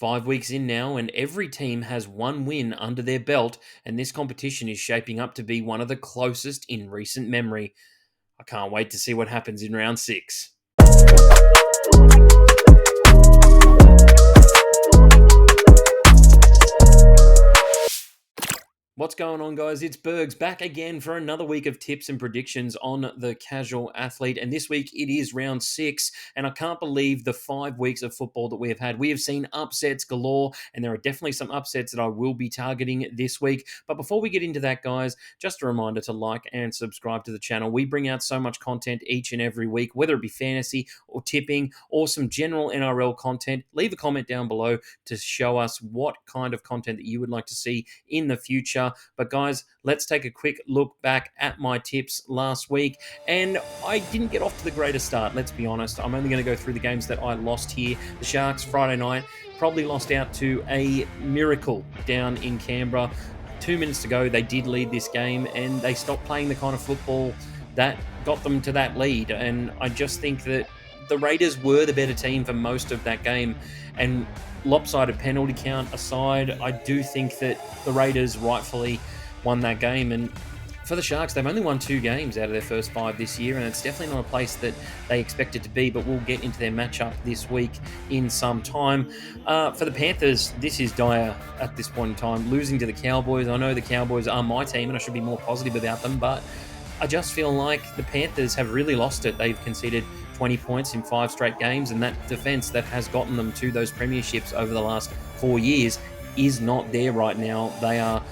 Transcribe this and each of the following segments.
5 weeks in now, and every team has one win under their belt, and this competition is shaping up to be one of the closest in recent memory. I can't wait to see what happens in round 6. What's going on, guys? It's Bergs back again for another week of tips and predictions on the casual athlete. And this week it is round 6. And I can't believe the 5 weeks of football that we have had. We have seen upsets galore, and there are definitely some upsets that I will be targeting this week. But before we get into that, guys, just a reminder to like and subscribe to the channel. We bring out so much content each and every week, whether it be fantasy or tipping or some general NRL content. Leave a comment down below to show us what kind of content that you would like to see in the future. But guys, let's take a quick look back at my tips last week. And I didn't get off to the greatest start, let's be honest. I'm only going to go through the games that I lost here. The Sharks, Friday night, probably lost out to a miracle down in Canberra. 2 minutes to go, they did lead this game, and they stopped playing the kind of football that got them to that lead. And I just think that the Raiders were the better team for most of that game. And lopsided penalty count aside, I do think that the Raiders rightfully won that game. And for the Sharks, they've only won 2 games out of their first 5 this year, and it's definitely not a place that they expected to be, but we'll get into their matchup this week in some time. For the Panthers, this is dire at this point in time. Losing to the Cowboys, I know the Cowboys are my team, and I should be more positive about them, but I just feel like the Panthers have really lost it. They've conceded 20 points in 5 straight games, and that defense that has gotten them to those premierships over the last 4 years is not there right now. They are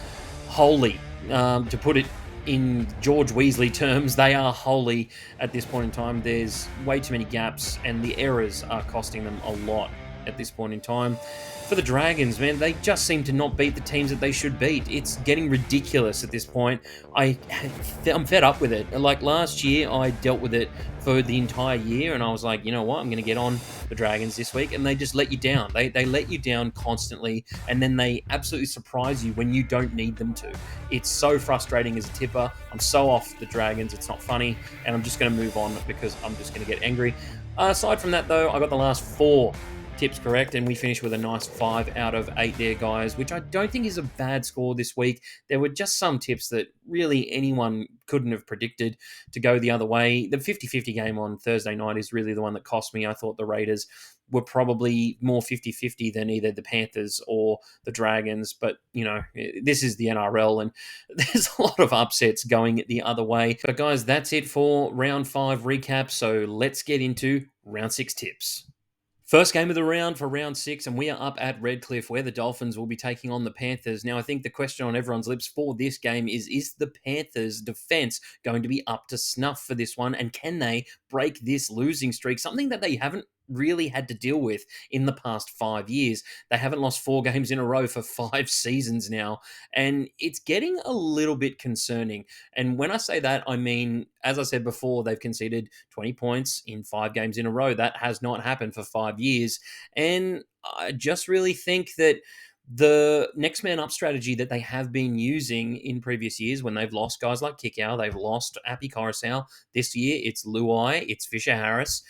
wholly, to put it in George Weasley terms, they are wholly at this point in time. There's way too many gaps, and the errors are costing them a lot at this point in time. For the Dragons, man, they just seem to not beat the teams that they should beat. It's getting ridiculous at this point. I'm fed up with it. Like last year, I dealt with it for the entire year, and I was like, you know what, I'm going to get on the Dragons this week, and they just let you down. They let you down constantly, and then they absolutely surprise you when you don't need them to. It's so frustrating as a tipper. I'm so off the Dragons. It's not funny, and I'm just going to move on because I'm just going to get angry. Aside from that, though, I got the last 4 tips correct, and we finished with a nice 5 out of 8 there, guys, which I don't think is a bad score this week. There were just some tips that really anyone couldn't have predicted to go the other way. The 50-50 game on Thursday night is really the one that cost me. I thought the Raiders were probably more 50-50 than either the Panthers or the Dragons, but, you know, this is the NRL, and there's a lot of upsets going the other way. But, guys, that's it for round 5 recap, so let's get into round 6 tips. First game of the round for round 6, and we are up at Redcliffe, where the Dolphins will be taking on the Panthers. Now, I think the question on everyone's lips for this game is the Panthers' defense going to be up to snuff for this one, and can they break this losing streak, something that they haven't really had to deal with in the past 5 years. They haven't lost 4 games in a row for 5 seasons now, and it's getting a little bit concerning. And when I say that, I mean, as I said before, they've conceded 20 points in 5 games in a row. That has not happened for 5 years. And I just really think that the next man up strategy that they have been using in previous years when they've lost guys like Kickow, they've lost Api Coruscant. This year, it's Luai, it's Fisher Harris.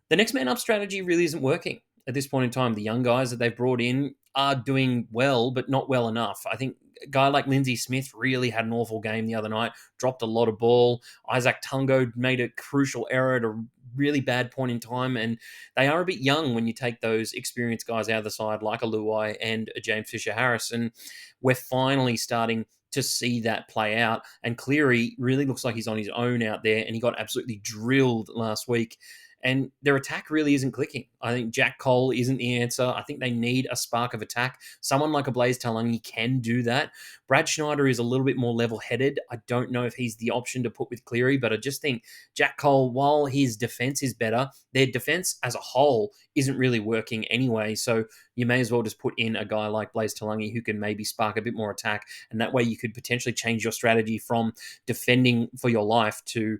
The next man up strategy really isn't working at this point in time. The young guys that they've brought in are doing well, but not well enough. I think a guy like Lindsay Smith really had an awful game the other night, dropped a lot of ball. Isaac Tungo made a crucial error at a really bad point in time, and they are a bit young when you take those experienced guys out of the side like a Luai and a James Fisher-Harris, and we're finally starting to see that play out. And Cleary really looks like he's on his own out there, and he got absolutely drilled last week. And their attack really isn't clicking. I think Jack Cole isn't the answer. I think they need a spark of attack. Someone like a Blaze Talangi can do that. Brad Schneider is a little bit more level-headed. I don't know if he's the option to put with Cleary, but I just think Jack Cole, while his defense is better, their defense as a whole isn't really working anyway. So you may as well just put in a guy like Blaze Talangi who can maybe spark a bit more attack, and that way you could potentially change your strategy from defending for your life to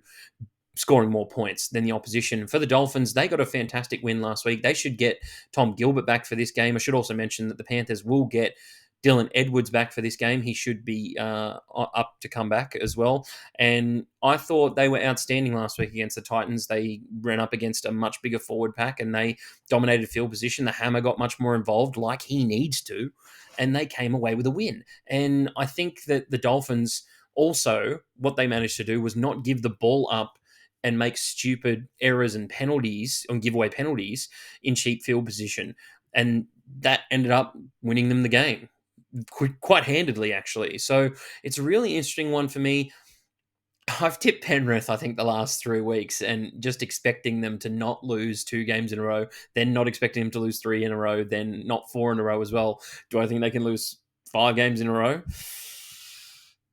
scoring more points than the opposition. For the Dolphins, they got a fantastic win last week. They should get Tom Gilbert back for this game. I should also mention that the Panthers will get Dylan Edwards back for this game. He should be up to come back as well. And I thought they were outstanding last week against the Titans. They ran up against a much bigger forward pack and they dominated field position. The Hammer got much more involved, like he needs to, and they came away with a win. And I think that the Dolphins also, what they managed to do was not give the ball up and make stupid errors and penalties and give away penalties in cheap field position. And that ended up winning them the game quite handedly, actually. So it's a really interesting one for me. I've tipped Penrith, I think, the last 3 weeks, and just expecting them to not lose 2 games in a row, then not expecting them to lose 3 in a row, then not 4 in a row as well. Do I think they can lose 5 games in a row?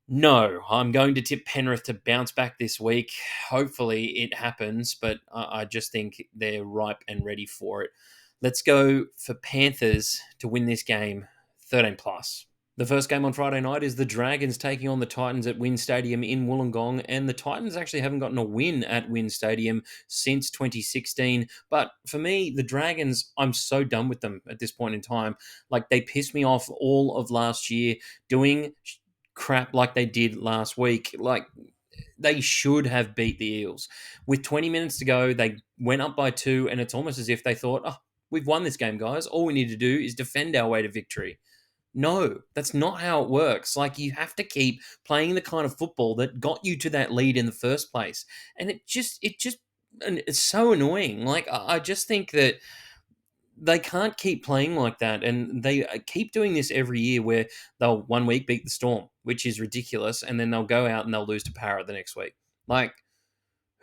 No, I'm going to tip Penrith to bounce back this week. Hopefully it happens, but I just think they're ripe and ready for it. Let's go for Panthers to win this game, 13 plus. The first game on Friday night is the Dragons taking on the Titans at Wynn Stadium in Wollongong, and the Titans actually haven't gotten a win at Wynn Stadium since 2016. But for me, the Dragons, I'm so done with them at this point in time. Like, they pissed me off all of last year doing crap like they did last week. Like, they should have beat the Eels. With 20 minutes to go, they went up by 2, and it's almost as if they thought, oh, we've won this game, guys. All we need to do is defend our way to victory. No, that's not how it works. Like, you have to keep playing the kind of football that got you to that lead in the first place. And and it's so annoying. Like, I just think that they can't keep playing like that. And they keep doing this every year where they'll 1 week beat the Storm, which is ridiculous. And then they'll go out and they'll lose to Parrot the next week. Like,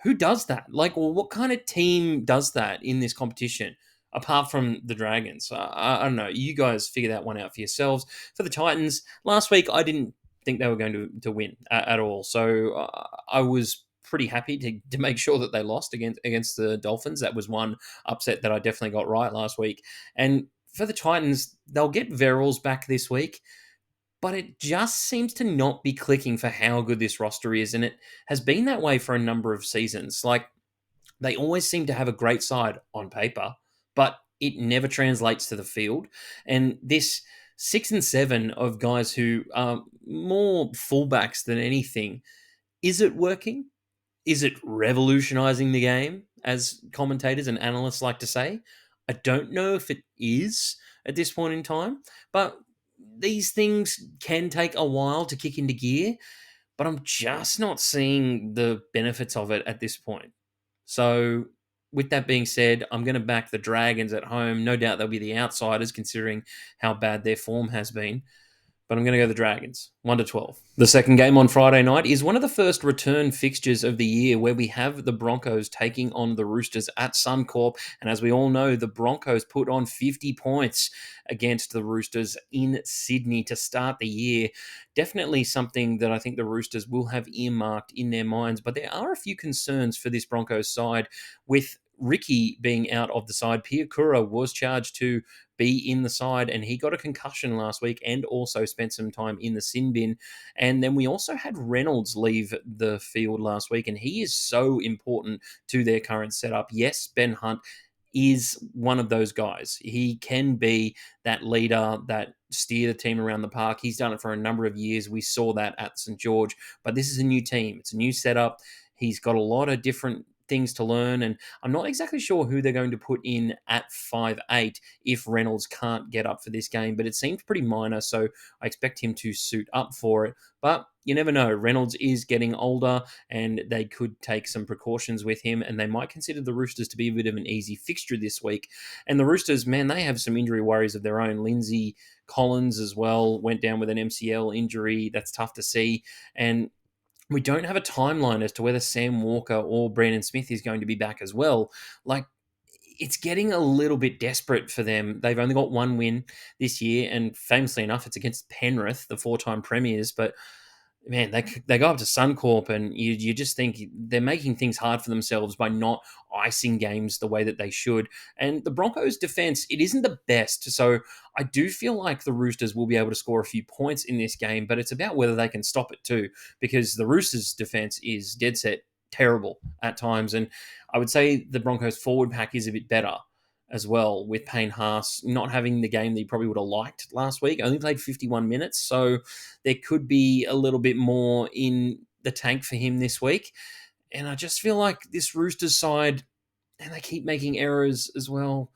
who does that? Like, well, what kind of team does that in this competition? Apart from the Dragons, I don't know. You guys figure that one out for yourselves. For the Titans, last week I didn't think they were going to win at all, so I was pretty happy to make sure that they lost against the Dolphins. That was one upset that I definitely got right last week. And for the Titans, they'll get Verrills back this week, but it just seems to not be clicking for how good this roster is, and it has been that way for a number of seasons. Like, they always seem to have a great side on paper, but it never translates to the field. And this 6 and 7 of guys who are more fullbacks than anything, is it working? Is it revolutionizing the game, as commentators and analysts like to say? I don't know if it is at this point in time, but these things can take a while to kick into gear, but I'm just not seeing the benefits of it at this point. So, with that being said, I'm going to back the Dragons at home. No doubt they'll be the outsiders considering how bad their form has been. But I'm going to go the Dragons, 1-12. The second game on Friday night is one of the first return fixtures of the year where we have the Broncos taking on the Roosters at Suncorp. And as we all know, the Broncos put on 50 points against the Roosters in Sydney to start the year. Definitely something that I think the Roosters will have earmarked in their minds. But there are a few concerns for this Broncos side with Ricky being out of the side. Pia Kura was charged to be in the side, and he got a concussion last week and also spent some time in the sin bin. And then we also had Reynolds leave the field last week, and he is so important to their current setup. Yes, Ben Hunt is one of those guys. He can be that leader that steer the team around the park. He's done it for a number of years. We saw that at St. George, but this is a new team. It's a new setup. He's got a lot of different things to learn, and I'm not exactly sure who they're going to put in at 5'8" if Reynolds can't get up for this game, but it seems pretty minor, so I expect him to suit up for it. But you never know. Reynolds is getting older, and they could take some precautions with him, and they might consider the Roosters to be a bit of an easy fixture this week. And the Roosters, man, they have some injury worries of their own. Lindsay Collins as well went down with an MCL injury. That's tough to see. And we don't have a timeline as to whether Sam Walker or Brandon Smith is going to be back as well. Like, it's getting a little bit desperate for them. They've only got one win this year, and famously enough, it's against Penrith, the 4-time premiers. But man, they go up to Suncorp, and you just think they're making things hard for themselves by not icing games the way that they should. And the Broncos' defense, it isn't the best. So I do feel like the Roosters will be able to score a few points in this game, but it's about whether they can stop it too, because the Roosters' defense is dead set terrible at times. And I would say the Broncos' forward pack is a bit better. as well, with Payne Haas not having the game that he probably would have liked last week. Only played 51 minutes, so there could be a little bit more in the tank for him this week. And I just feel like this Roosters side, and they keep making errors as well.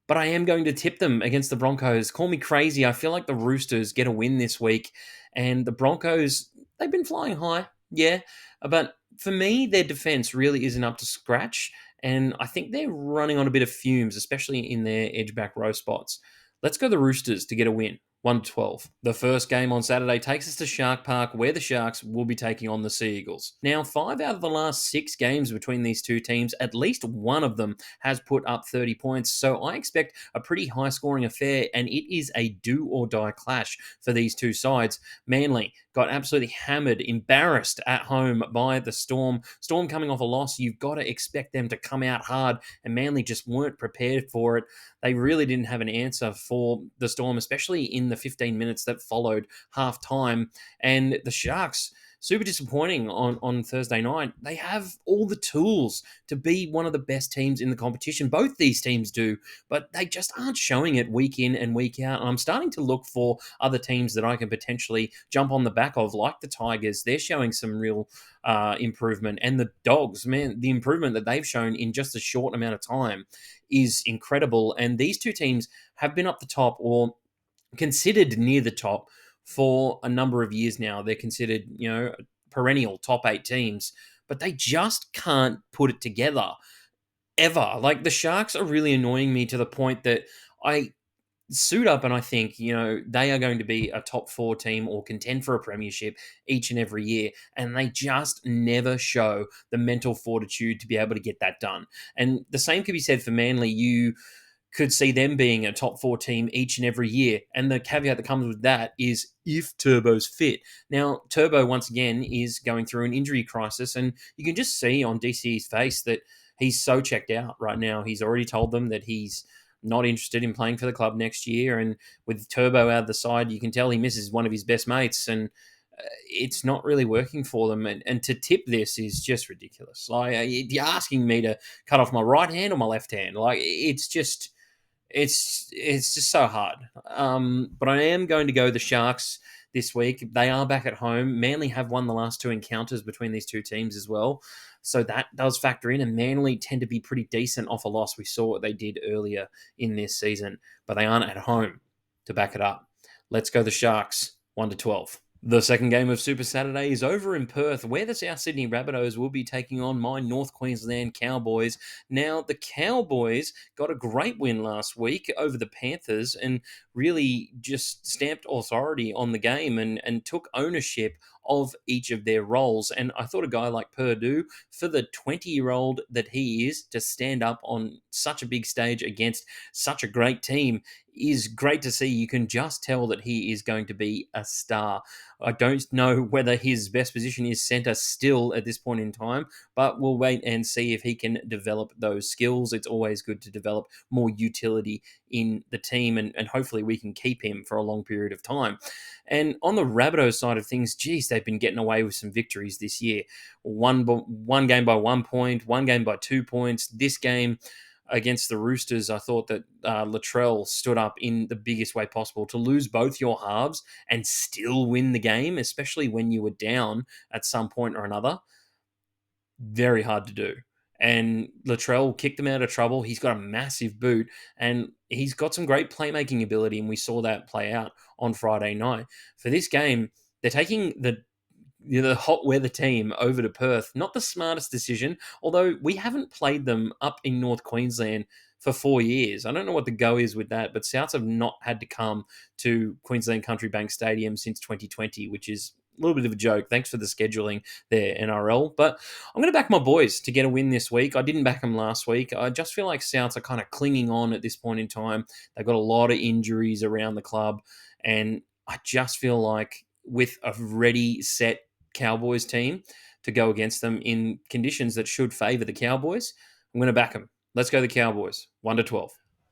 But I am going to tip them against the Broncos. Call me crazy. I feel like the Roosters get a win this week. And the Broncos, they've been flying high, yeah. But for me, their defense really isn't up to scratch. And I think they're running on a bit of fumes, especially in their edge back row spots. Let's go the Roosters to get a win. 1-12. The first game on Saturday takes us to Shark Park, where the Sharks will be taking on the Sea Eagles. Now, 5 out of the last 6 games between these two teams, at least one of them has put up 30 points, so I expect a pretty high-scoring affair, and it is a do-or-die clash for these two sides. Manly got absolutely hammered, embarrassed at home by the Storm. Storm coming off a loss, you've got to expect them to come out hard, and Manly just weren't prepared for it. They really didn't have an answer for the Storm, especially in the 15 minutes that followed half time. And the Sharks, super disappointing on Thursday night. They have all the tools to be one of the best teams in the competition. Both these teams do, but they just aren't showing it week in and week out. And I'm starting to look for other teams that I can potentially jump on the back of, like the Tigers. They're showing some real improvement. And the Dogs, man, the improvement that they've shown in just a short amount of time is incredible. And these two teams have been up the top, or considered near the top, for a number of years now. They're considered, perennial top 8 teams, but they just can't put it together ever. Like, the Sharks are really annoying me to the point that I suit up and I think, they are going to be a top 4 team or contend for a premiership each and every year. And they just never show the mental fortitude to be able to get that done. And the same could be said for Manly. You could see them being a top 4 team each and every year. And the caveat that comes with that is if Turbo's fit. Now, Turbo, once again, is going through an injury crisis, and you can just see on DCE's face that he's so checked out right now. He's already told them that he's not interested in playing for the club next year. And with Turbo out of the side, you can tell he misses one of his best mates, and it's not really working for them. And to tip this is just ridiculous. Like, you're asking me to cut off my right hand or my left hand. Like, it's just so hard. But I am going to go the Sharks this week. They are back at home. Manly have won the last 2 encounters between these two teams as well, so that does factor in. And Manly tend to be pretty decent off a loss. We saw what they did earlier in this season, but they aren't at home to back it up. Let's go the Sharks. 1-12. The second game of Super Saturday is over in Perth, where the South Sydney Rabbitohs will be taking on my North Queensland Cowboys. Now, the Cowboys got a great win last week over the Panthers and really just stamped authority on the game and took ownership of each of their roles. And I thought a guy like Purdue, for the 20-year-old that he is, to stand up on such a big stage against such a great team is great to see. You can just tell that he is going to be a star. I don't know whether his best position is centre still at this point in time, but we'll wait and see if he can develop those skills. It's always good to develop more utility in the team, and hopefully we can keep him for a long period of time. And on the Rabbitohs side of things, geez, they've been getting away with some victories this year. One game by 1 point, one game by 2 points. This game against the Roosters, I thought that Latrell stood up in the biggest way possible. To lose both your halves and still win the game, especially when you were down at some point or another, very hard to do. And Latrell kicked them out of trouble. He's got a massive boot, and he's got some great playmaking ability, and we saw that play out on Friday night. For this game, they're taking the hot weather team over to Perth. Not the smartest decision, although we haven't played them up in North Queensland for 4 years. I don't know what the go is with that, but Souths have not had to come to Queensland Country Bank Stadium since 2020, which is a little bit of a joke. Thanks for the scheduling there, NRL. But I'm going to back my boys to get a win this week. I didn't back them last week. I just feel like Souths are kind of clinging on at this point in time. They've got a lot of injuries around the club, and I just feel like with a ready, set Cowboys team to go against them in conditions that should favour the Cowboys, I'm going to back them. Let's go the Cowboys. 1-12.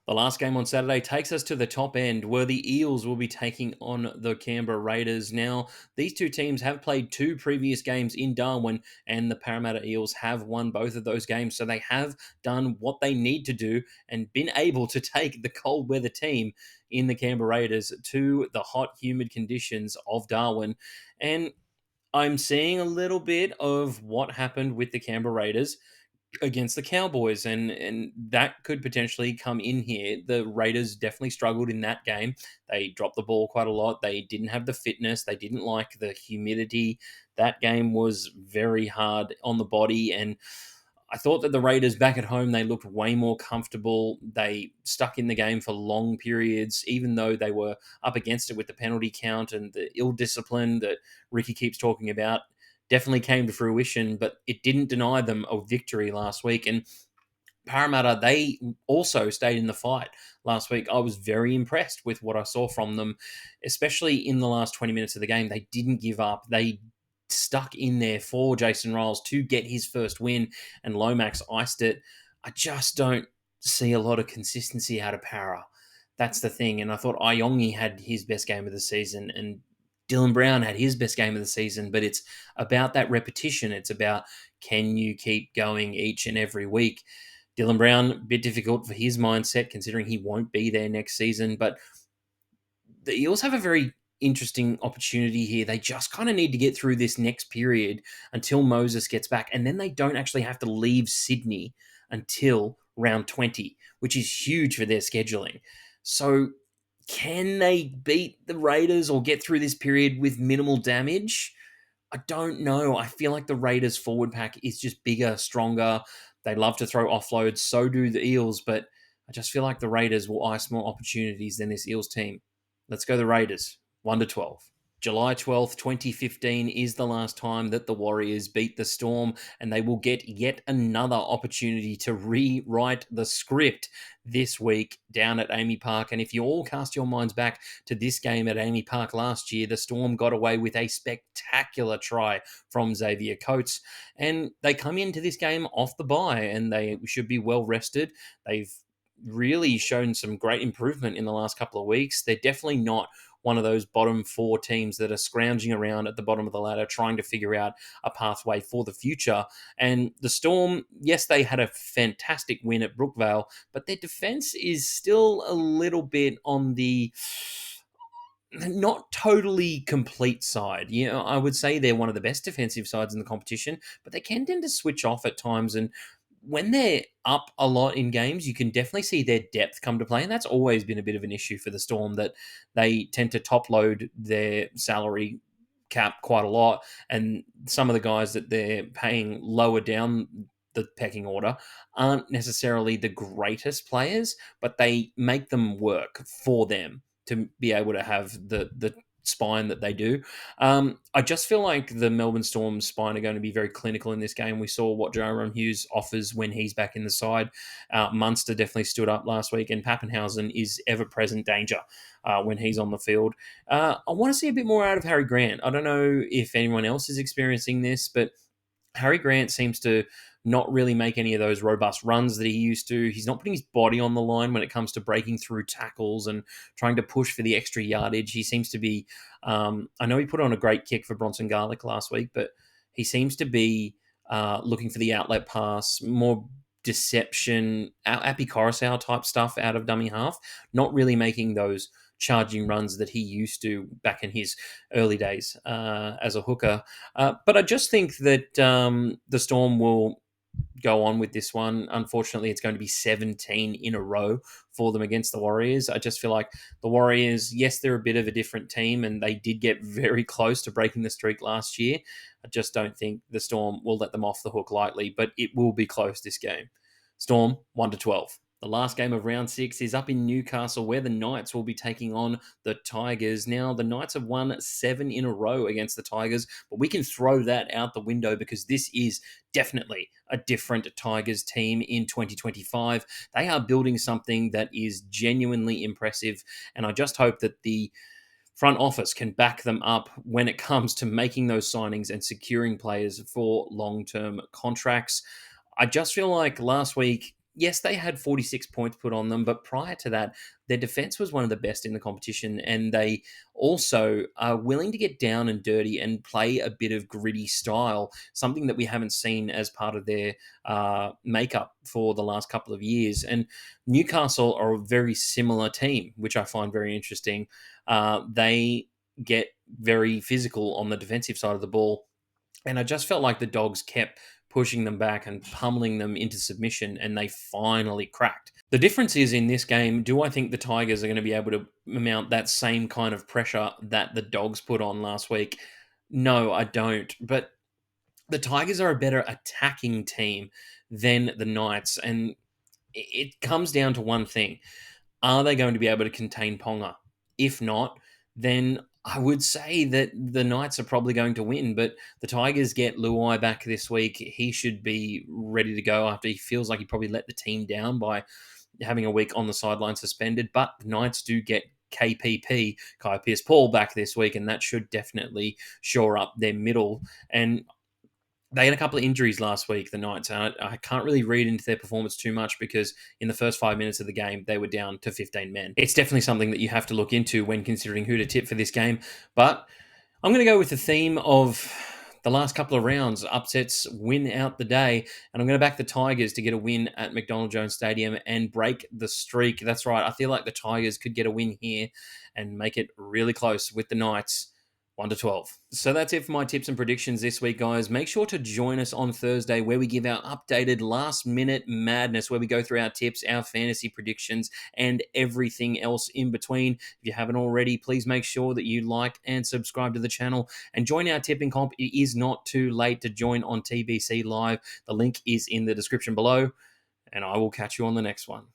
The last game on Saturday takes us to the top end where the Eels will be taking on the Canberra Raiders. Now, these two teams have played two previous games in Darwin, and the Parramatta Eels have won both of those games. So they have done what they need to do and been able to take the cold weather team in the Canberra Raiders to the hot, humid conditions of Darwin. And I'm seeing a little bit of what happened with the Canberra Raiders against the Cowboys, and that could potentially come in here. The Raiders definitely struggled in that game. They dropped the ball quite a lot. They didn't have the fitness. They didn't like the humidity. That game was very hard on the body, and I thought that the Raiders back at home, they looked way more comfortable. They stuck in the game for long periods, even though they were up against it with the penalty count and the ill discipline that Ricky keeps talking about. Definitely came to fruition, but it didn't deny them a victory last week. And Parramatta, they also stayed in the fight last week. I was very impressed with what I saw from them, especially in the last 20 minutes of the game. They didn't give up. They stuck in there for Jason Riles to get his first win, and Lomax iced it. I just don't see a lot of consistency out of Para. That's the thing. And I thought Iongi had his best game of the season, and Dylan Brown had his best game of the season, but it's about that repetition. It's about, can you keep going each and every week? Dylan Brown, a bit difficult for his mindset considering he won't be there next season. But the Eels have a very interesting opportunity here. They just kind of need to get through this next period until Moses gets back. And then they don't actually have to leave Sydney until round 20, which is huge for their scheduling. So can they beat the Raiders or get through this period with minimal damage? I don't know. I feel like the Raiders' forward pack is just bigger, stronger. They love to throw offloads. So do the Eels, but I just feel like the Raiders will ice more opportunities than this Eels team. Let's go the Raiders. 1-12. July 12th, 2015 is the last time that the Warriors beat the Storm, and they will get yet another opportunity to rewrite the script this week down at Amy Park. And if you all cast your minds back to this game at Amy Park last year, the Storm got away with a spectacular try from Xavier Coates, and they come into this game off the bye, and they should be well rested. They've really shown some great improvement in the last couple of weeks. They're definitely not one of those bottom four teams that are scrounging around at the bottom of the ladder trying to figure out a pathway for the future. And the Storm, yes, they had a fantastic win at Brookvale, but their defense is still a little bit on the not totally complete side. You know, I would say they're one of the best defensive sides in the competition, but they can tend to switch off at times. And when they're up a lot in games, you can definitely see their depth come to play. And that's always been a bit of an issue for the Storm, that they tend to top load their salary cap quite a lot. And some of the guys that they're paying lower down the pecking order aren't necessarily the greatest players, but they make them work for them to be able to have the spine that they do. I just feel like the Melbourne Storm's spine are going to be very clinical in this game. We saw what Jerome Hughes offers when he's back in the side. Munster definitely stood up last week, and Pappenhausen is ever-present danger when he's on the field. I want to see a bit more out of Harry Grant. I don't know if anyone else is experiencing this, but Harry Grant seems to not really make any of those robust runs that he used to. He's not putting his body on the line when it comes to breaking through tackles and trying to push for the extra yardage. He seems to be, I know he put on a great kick for Bronson Garlic last week, but he seems to be looking for the outlet pass, more deception, Appy Coruscant type stuff out of dummy half, not really making those charging runs that he used to back in his early days as a hooker. But I just think that the Storm will go on with this one. Unfortunately, it's going to be 17 in a row for them against the Warriors. I just feel like the Warriors, yes, they're a bit of a different team, and they did get very close to breaking the streak last year. I just don't think the Storm will let them off the hook lightly, but it will be close this game. Storm, 1-12. The last game of round 6 is up in Newcastle, where the Knights will be taking on the Tigers. Now, the Knights have won 7 in a row against the Tigers, but we can throw that out the window because this is definitely a different Tigers team in 2025. They are building something that is genuinely impressive, and I just hope that the front office can back them up when it comes to making those signings and securing players for long-term contracts. I just feel like last week yes, they had 46 points put on them, but prior to that, their defense was one of the best in the competition, and they also are willing to get down and dirty and play a bit of gritty style, something that we haven't seen as part of their makeup for the last couple of years. And Newcastle are a very similar team, which I find very interesting. They get very physical on the defensive side of the ball, and I just felt like the Dogs kept pushing them back and pummeling them into submission, and they finally cracked. The difference is in this game, do I think the Tigers are going to be able to mount that same kind of pressure that the Dogs put on last week? No, I don't. But the Tigers are a better attacking team than the Knights, and it comes down to one thing. Are they going to be able to contain Ponga? If not, then I would say that the Knights are probably going to win, but the Tigers get Luai back this week. He should be ready to go after he feels like he probably let the team down by having a week on the sideline suspended. But the Knights do get KPP, Kai Pierce-Paul, back this week, and that should definitely shore up their middle. And they had a couple of injuries last week, the Knights. And I can't really read into their performance too much because in the first 5 minutes of the game, they were down to 15 men. It's definitely something that you have to look into when considering who to tip for this game. But I'm going to go with the theme of the last couple of rounds. Upsets win out the day. And I'm going to back the Tigers to get a win at McDonald Jones Stadium and break the streak. That's right. I feel like the Tigers could get a win here and make it really close with the Knights. 1 to 12. So that's it for my tips and predictions this week, guys. Make sure to join us on Thursday where we give our updated last minute madness, where we go through our tips, our fantasy predictions, and everything else in between. If you haven't already, please make sure that you like and subscribe to the channel and join our tipping comp. It is not too late to join on TBC Live. The link is in the description below, and I will catch you on the next one.